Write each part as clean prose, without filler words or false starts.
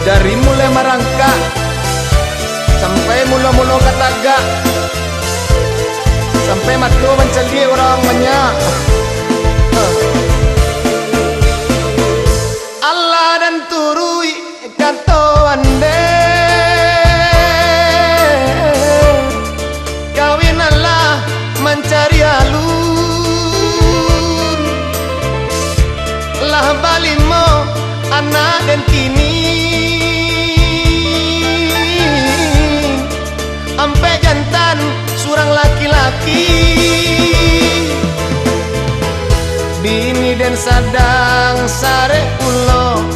Dari mulai merangkak sampai mula-mula kataga, sampai matu menceli orang banyak. Allah dan turui kata ande, kawin Allah mencari alur, lah balimo anak dan kini, ampe jantan surang laki-laki, bini dan sadang sare ulo,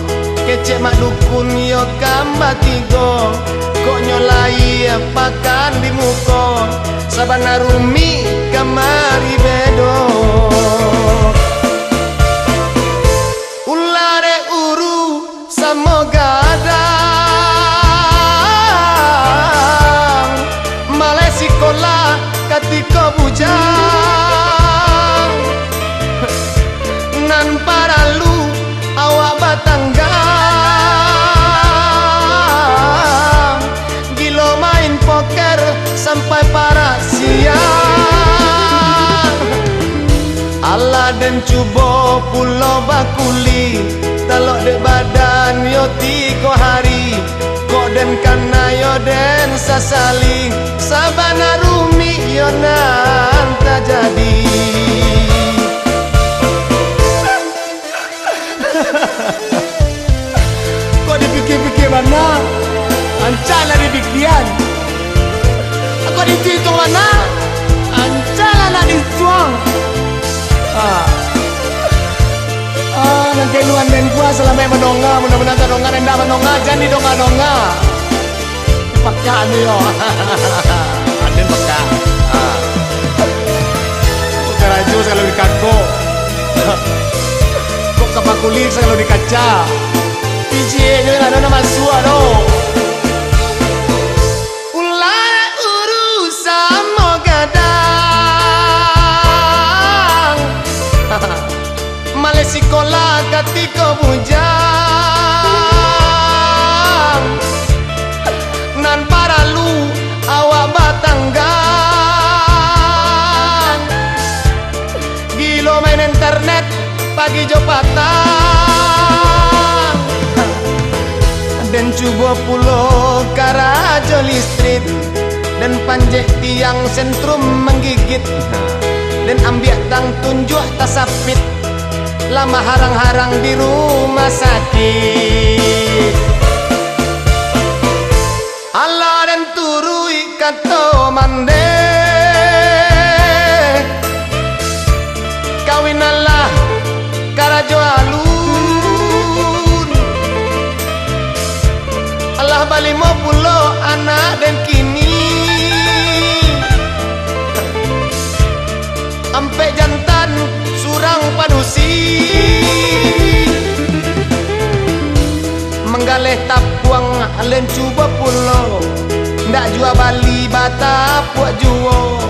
kecek mak dukun yo kamba tigo, kok nyolai pakan di muko, sabana rumi kamari bedo. Ulare uru samoga gadang, malai sikola katiko bujang, nan paralu awak batanggang, gilo main poker sampai para siang. Allah dan cubo pulau bakuli, talok de badan yo tiko hari, kok den kana yo den sasaling, sabana rumi yo nan tak jadi. Kok dipikir-pikir mana? Ancalah dibikian. Kok dihitung mana? Ancalah nak dituang. Nanti luan dan kuah selama menonga, mudah-mudahan menonga dan dah menonga, jangan didonga-donga. Pakai ni yo, ada pakai. Kok kerajo selalu di kako, kok kapak kulit selalu di kaca. Biji je ada nama suara do. Ular urusan mau gadang, malai sikola katiko bujang, nan paralu awak batanggang, gilo main internet pagi jo patang, dan cuba pulau Karajo listrik, dan panjek tiang sentrum menggigit, dan ambiak tang tunjuk tasapit, lama harang-harang di rumah sakit. Allah dan turui kata mande, kawin Allah Karajo alun, Allah balimo pulau anak dan kini, ampe jantan surang padusi, menggaleh tapuang alen cuba pulau, ndak jua bali bata puak juo,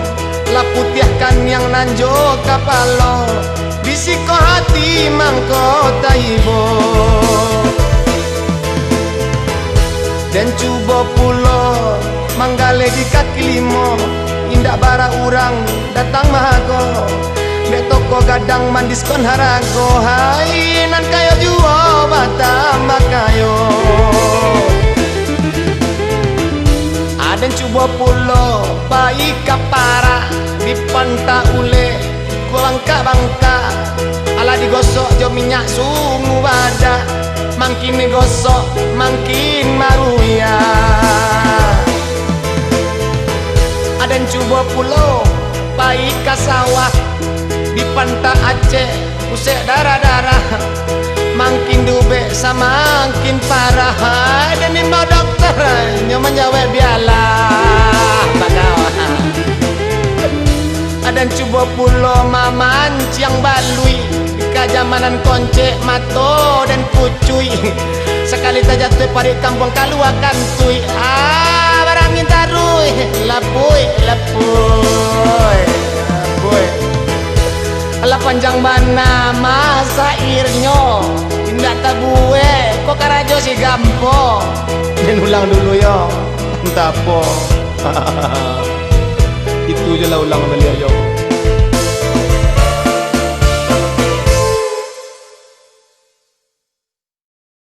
lah putiahkan yang nanjo kapalo, bisiko hati mangko taibo. Dan cuba pulau manggale di kaki limo, indak bara urang datang mahago, dek toko gadang mandiskon harago, hai nan kayo juo batamba kayo. Aden cuba pulau baik kapara di panta ule kulangka bangka, ala digosok jo minyak sungu bada, makin digosok makin maruya. Aden cuba pulau baik ke sawah di pantai Aceh, usek darah-darah, makin dube sama makin parah. Dan ni mau dokter nyoman jawab bialah bagawa. Aden cuba pulau mamancing balui di kajamanan koncek mato dan pucuy, sekali tajatuh parik kampung kaluakan tui. Barangin tarui lapui lapui lapui. Ala panjang mana masa irnyo tindak tabue kok karajo si gampo. Dan ulang dulu yo. Entah apa. Itu je lah ulang balik yo.